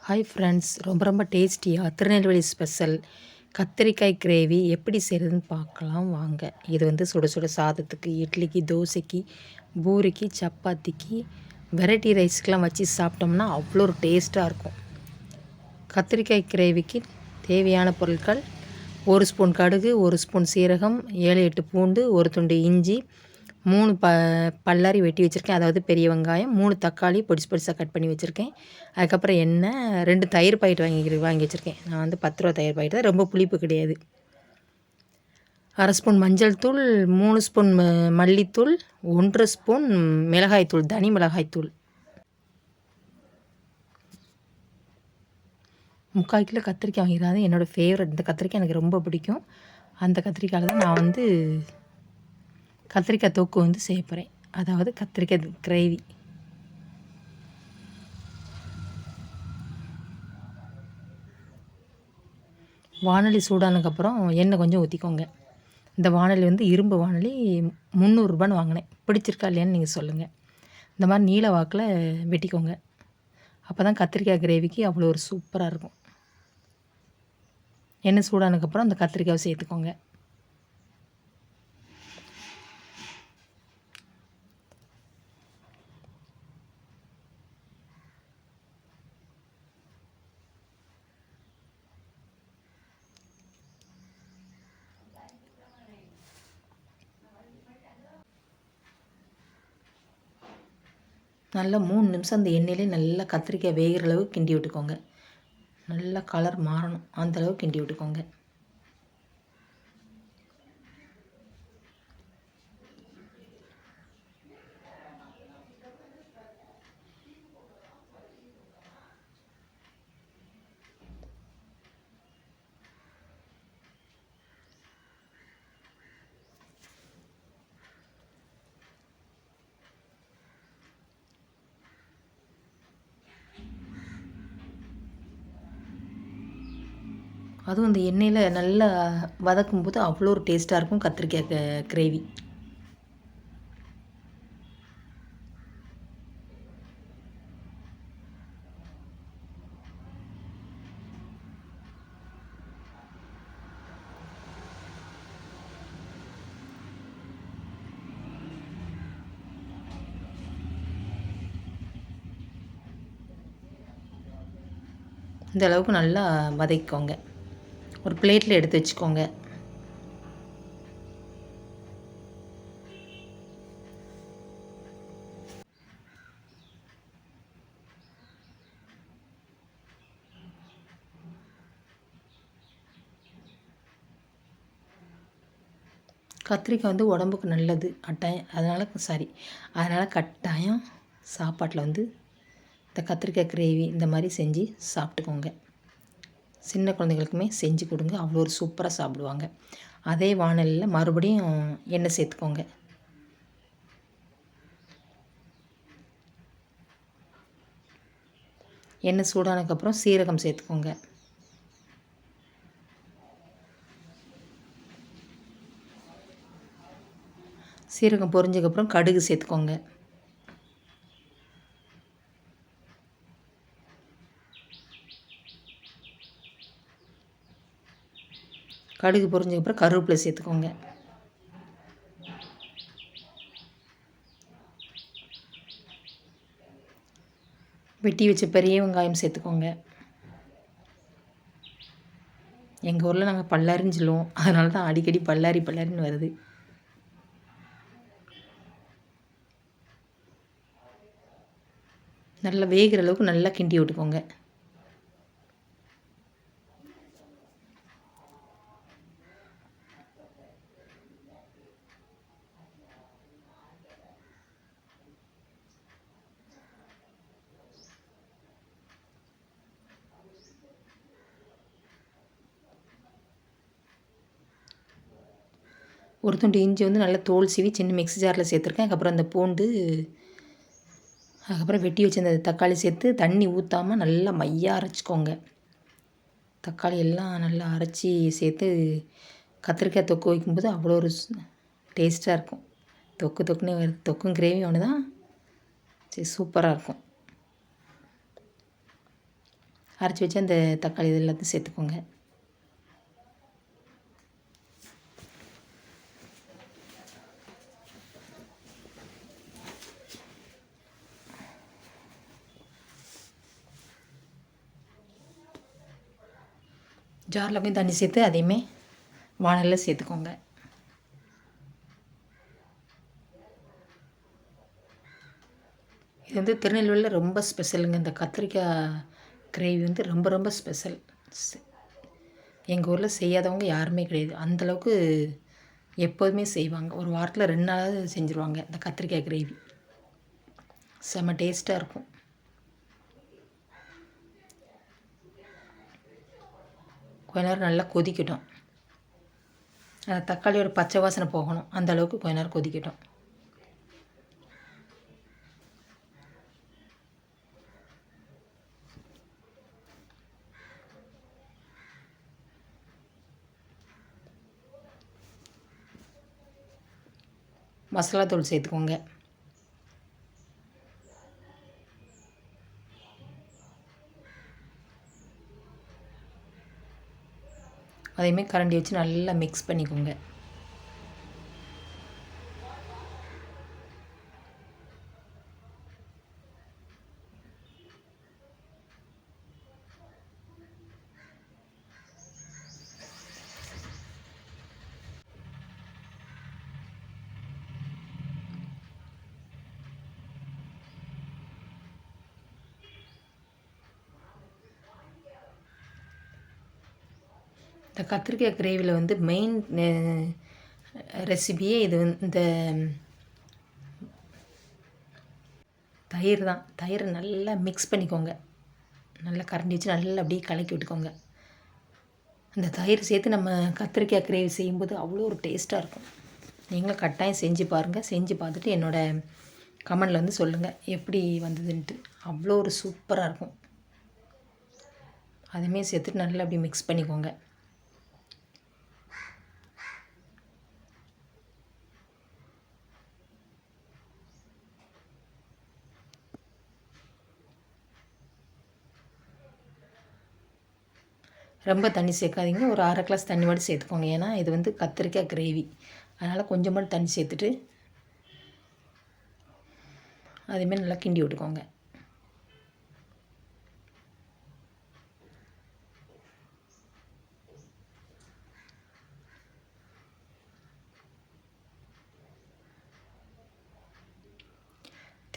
Hi friends, ரொம்ப ரொம்ப டேஸ்டியாக திருநெல்வேலி ஸ்பெஷல் கத்திரிக்காய் கிரேவி எப்படி செய்கிறதுன்னு பார்க்கலாம் வாங்க. இது வந்து சுட சுட சாதத்துக்கு, இட்லிக்கு, தோசைக்கு, பூரிக்கு, சப்பாத்திக்கு, வெரைட்டி ரைஸ்க்கெலாம் வச்சு சாப்பிட்டோம்னா அவ்வளோ ஒரு டேஸ்ட்டாக இருக்கும். கத்திரிக்காய் கிரேவிக்கு தேவையான பொருட்கள்: 1 ஸ்பூன் கடுகு, 1 ஸ்பூன் சீரகம், 7 8 பூண்டு, 1 துண்டு இஞ்சி, 3 பல்லாரி வெட்டி வச்சுருக்கேன், அதாவது பெரிய வெங்காயம், 3 தக்காளி பொடிசு பொடிசாக கட் பண்ணி வச்சுருக்கேன். அதுக்கப்புறம் எண்ணெய், 2 தயிர் பாக்கெட் வாங்கி வச்சுருக்கேன். நான் வந்து 10 ரூபா தயிர் பாக்கெட் தான், ரொம்ப புளிப்பு கிடையாது. 1/2 ஸ்பூன் மஞ்சள் தூள், 3 ஸ்பூன் மல்லித்தூள், 1 ஸ்பூன் மிளகாய்த்தூள், தனி மிளகாய்த்தூள். 3/4 கிலோ கத்திரிக்காய் வாங்கிடுறாங்க. என்னோடய ஃபேவரட் இந்த கத்திரிக்காய் எனக்கு ரொம்ப பிடிக்கும். அந்த கத்திரிக்காயில் தான் நான் வந்து கத்திரிக்காய் தொக்கு வந்து செய்ய போகிறேன், அதாவது கத்திரிக்காய் கிரேவி. வானொலி சூடானதுக்கப்புறம் எண்ணெய் கொஞ்சம் ஊற்றிக்கோங்க. இந்த வானொலி வந்து இரும்பு வானொலி, 300 ரூபான்னு வாங்கினேன். பிடிச்சிருக்கா இல்லையான்னு நீங்கள் சொல்லுங்கள். இந்த மாதிரி நீல வாக்கில் வெட்டிக்கோங்க. அப்போ தான் கத்திரிக்காய் கிரேவிக்கு அவ்வளோ ஒரு சூப்பராக இருக்கும். எண்ணெய் சூடானதுக்கப்புறம் அந்த கத்திரிக்காயை சேர்த்துக்கோங்க. நல்லா 3 நிமிஷம் அந்த எண்ணெயிலே நல்லா கத்திரிக்காய் வேகிற அளவுக்கு கிண்டி விட்டுக்கோங்க. நல்லா கலர் மாறணும், அந்தளவுக்கு கிண்டி விட்டுக்கோங்க. அதுவும் இந்த எண்ணெயில் நல்லா வதக்கும்போது அவ்வளோ ஒரு டேஸ்ட்டாக இருக்கும் கத்திரிக்காய் கிரேவி. இந்த அளவுக்கு நல்லா வதக்கிக்கோங்க. ஒரு பிளேட்டில் எடுத்து வச்சுக்கோங்க. கத்திரிக்காய் வந்து உடம்புக்கு நல்லது அதனால் கட்டாயம் சாப்பாட்டில் வந்து இந்த கத்திரிக்காய் கிரேவி இந்த மாதிரி செஞ்சு சாப்பிட்டுக்கோங்க. சின்ன குழந்தைங்களுக்குமே செஞ்சு கொடுங்க, அவ்வளோ ஒரு சூப்பராக சாப்பிடுவாங்க. அதே வாணலியில் மறுபடியும் எண்ணெய் சேர்த்துக்கோங்க. எண்ணெய் சூடானதுக்கப்புறம் சீரகம் சேர்த்துக்கோங்க. சீரகம் பொரிஞ்சதுக்கப்புறம் கடுகு சேர்த்துக்கோங்க. கடுகு பொரிஞ்சதுக்கப்புறம் கருவேப்பிலை சேர்த்துக்கோங்க. வெட்டி வச்ச பெரிய வெங்காயம் சேர்த்துக்கோங்க. எங்கள் ஊரில் நாங்கள் பல்லாரின்னு சொல்லுவோம், அதனால தான் அடிக்கடி பல்லாரின்னு வருது. நல்லா வேகிற அளவுக்கு நல்லா கிண்டி விட்டுக்கோங்க. ஒரு துண்டு இஞ்சி வந்து நல்லா தோல் சீவி சின்ன மிக்ஸி ஜாரில் சேர்த்துருக்கேன். அதுக்கப்புறம் அந்த பூண்டு, அதுக்கப்புறம் வெட்டி வச்சு அந்த தக்காளி சேர்த்து தண்ணி ஊற்றாமல் நல்லா மையாக அரைச்சிக்கோங்க. தக்காளி எல்லாம் நல்லா அரைச்சி சேர்த்து கத்திரிக்காய் தொக்கு வைக்கும்போது அவ்வளோ ஒரு டேஸ்ட்டாக இருக்கும். தொக்குன்னே வருது. தொக்கும் கிரேவி ஒன்று தான், சரி சூப்பராக இருக்கும். அரைச்சி வச்சு அந்த தக்காளி இது எல்லாத்தையும் சேர்த்துக்கோங்க. ஜாரில் போய் தண்ணி சேர்த்து அதையுமே வானலில் சேர்த்துக்கோங்க. இது வந்து திருநெல்வேலியில் ரொம்ப ஸ்பெஷலுங்க. இந்த கத்திரிக்காய் கிரேவி வந்து ரொம்ப ரொம்ப ஸ்பெஷல். எங்கள் ஊரில் செய்யாதவங்க யாருமே கிடையாது. அந்தளவுக்கு எப்போதுமே செய்வாங்க. ஒரு வாரத்தில் 2 நாளாவது செஞ்சுருவாங்க இந்த கத்திரிக்காய் கிரேவி. செம்ம டேஸ்ட்டாக இருக்கும். கொஞ்ச நேரம் நல்லா கொதிக்கட்டும். தக்காளியோட பச்சை வாசனை போகணும். அந்த அளவுக்கு கொஞ்ச நேரம் கொதிக்கட்டும். மசாலா தூள் சேர்த்துக்கோங்க. அதையுமே கரண்டி வச்சு நல்லா மிக்ஸ் பண்ணிக்கோங்க. இந்த கத்திரிக்காய் கிரேவியில் வந்து மெயின் ரெசிபியே இது இந்த தயிர் தான். தயிரை நல்லா மிக்ஸ் பண்ணிக்கோங்க. நல்லா கரண்டி வச்சு நல்லா அப்படியே கலக்கி விட்டுக்கோங்க. அந்த தயிர் சேர்த்து நம்ம கத்திரிக்காய் கிரேவி செய்யும்போது அவ்வளோ ஒரு டேஸ்ட்டாக இருக்கும். நீங்களும் கட்டாயம் செஞ்சு பாருங்கள். செஞ்சு பார்த்துட்டு என்னோடய கமெண்டில் வந்து சொல்லுங்கள் எப்படி வந்ததுன்ட்டு. அவ்வளோ ஒரு சூப்பராக இருக்கும். அதுமாரி சேர்த்துட்டு நல்லா அப்படி மிக்ஸ் பண்ணிக்கோங்க. ரொம்ப தண்ணி சேர்க்காதீங்க. ஒரு 1/2 கிளாஸ் தண்ணி மட்டும் சேர்த்துக்கோங்க. ஏன்னா இது வந்து கத்திரிக்காய் கிரேவி. அதனால் கொஞ்சம் மட்டும் தண்ணி சேர்த்துட்டு அதேமாரி நல்லா கிண்டி விட்டுக்கோங்க.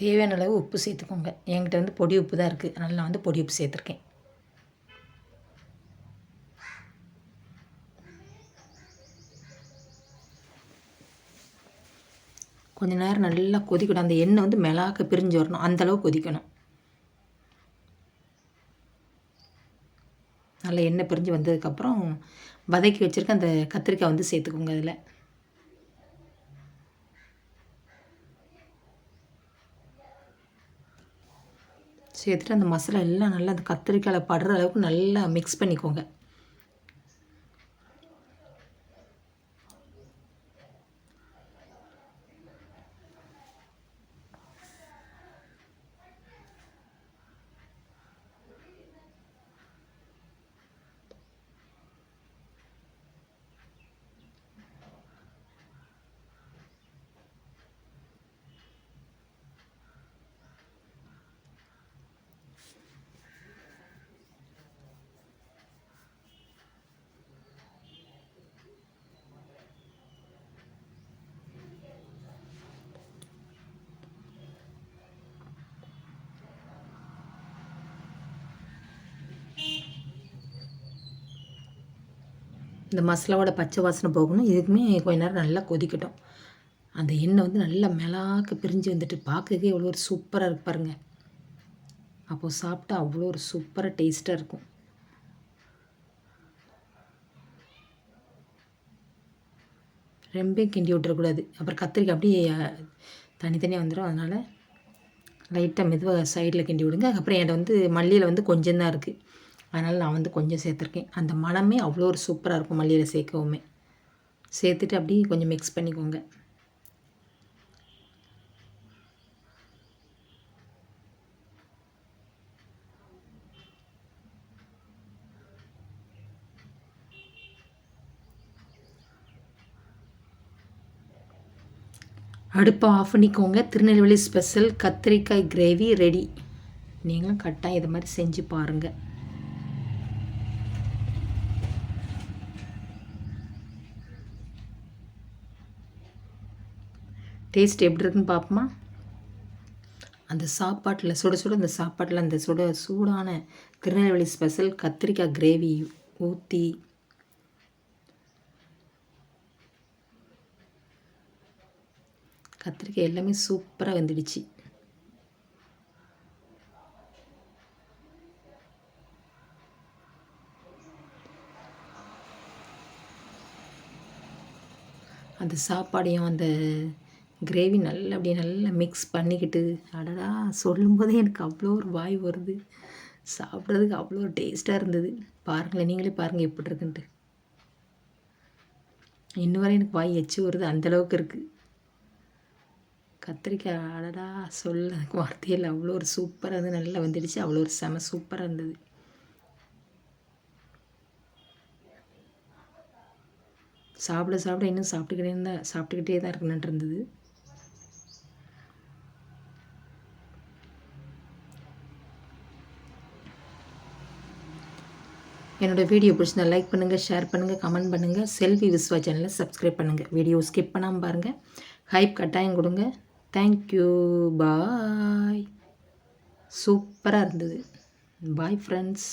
தேவையான அளவு உப்பு சேர்த்துக்கோங்க. என்கிட்ட வந்து பொடி உப்பு தான் இருக்குது. அதனால் நான் வந்து பொடி உப்பு சேர்த்துருக்கேன். கொஞ்ச நேரம் நல்லா கொதிக்கணும். அந்த எண்ணெய் வந்து மிளகாக்க பிரிஞ்சு வரணும். அந்தளவு கொதிக்கணும். நல்லா எண்ணெய் பிரிஞ்சு வந்ததுக்கப்புறம் வதக்கி வச்சுருக்க அந்த கத்திரிக்காய் வந்து சேர்த்துக்கோங்க அதில். சேர்த்துட்டு அந்த மசாலா எல்லாம் நல்லா அந்த கத்திரிக்காயில் படுற அளவுக்கு நல்லா மிக்ஸ் பண்ணிக்கோங்க. இந்த மசாலாவோட பச்சை வாசனை போகணும். இதுக்குமே கொஞ்ச நேரம் நல்லா கொதிக்கட்டும். அந்த எண்ணெய் வந்து நல்லா மிளாக்க பிரிஞ்சு வந்துட்டு பார்க்கவே எவ்வளோ ஒரு சூப்பராக இருக்கு பாருங்கள். அப்போது சாப்பிட்டா அவ்வளோ ஒரு சூப்பராக டேஸ்ட்டாக இருக்கும். ரொம்ப கிண்டி விட்டுறக்கூடாது. அப்புறம் கத்திரிக்காய் அப்படியே தனித்தனியாக வந்துடும். அதனால் லைட்டாக மெதுவாக சைடில் கிண்டி விடுங்க. அப்புறம் என்கிட்ட வந்து மல்லியில் வந்து கொஞ்சம் தான் இருக்குது. அதனால் நான் வந்து கொஞ்சம் சேர்த்துருக்கேன். அந்த மணமே அவ்வளோ ஒரு சூப்பராக இருக்கும் மல்லியில் சேர்க்கவுமே. சேர்த்துட்டு அப்படியே கொஞ்சம் மிக்ஸ் பண்ணிக்கோங்க. அடுப்பை ஆஃப் பண்ணிக்கோங்க. திருநெல்வேலி ஸ்பெஷல் கத்திரிக்காய் கிரேவி ரெடி. நீங்களும் கட்டாயம் இது மாதிரி செஞ்சு பாருங்கள். டேஸ்ட் எப்படி இருக்குன்னு பார்ப்போமா? அந்த சாப்பாட்டில் சுட சுட அந்த சாப்பாட்டில் அந்த சூடான திருநெல்வேலி ஸ்பெஷல் கத்திரிக்காய் கிரேவி ஊற்றி கத்திரிக்காய் எல்லாமே சூப்பராக வெந்துடுச்சு. அந்த சாப்பாடையும் அந்த கிரேவி நல்லா மிக்ஸ் பண்ணிக்கிட்டு, அடடா சொல்லும்போதே எனக்கு அவ்வளோ ஒரு வாய் வருது. சாப்பிட்றதுக்கு அவ்வளோ டேஸ்ட்டாக இருந்தது. பாருங்களேன், நீங்களே பாருங்கள் எப்படி இருக்குன்ட்டு. இன்னும் வரை எனக்கு வாய் எச்சு வருது, அந்தளவுக்கு இருக்குது. கத்திரிக்காய் அடடா சொல்ல வார்த்தையில் அவ்வளோ ஒரு சூப்பராக இருந்தது. நல்லா வந்துடுச்சு. அவ்வளோ ஒரு செம சூப்பராக இருந்தது. சாப்பிட இன்னும் சாப்பிட்டுக்கிட்டே தான் இருக்கணுன்ட்டு இருந்தது. என்னோடய வீடியோ பிடிச்சிருந்தா லைக் பண்ணுங்கள், ஷேர் பண்ணுங்கள், கமெண்ட் பண்ணுங்கள். செல்வி விஸ்வா சேனலை சப்ஸ்கிரைப் பண்ணுங்கள். வீடியோ ஸ்கிப் பண்ணாமல் பாருங்கள். ஹைப் கட்டாயம் கொடுங்க. தேங்க்யூ, பாய். சூப்பராக இருந்தது. Bye friends.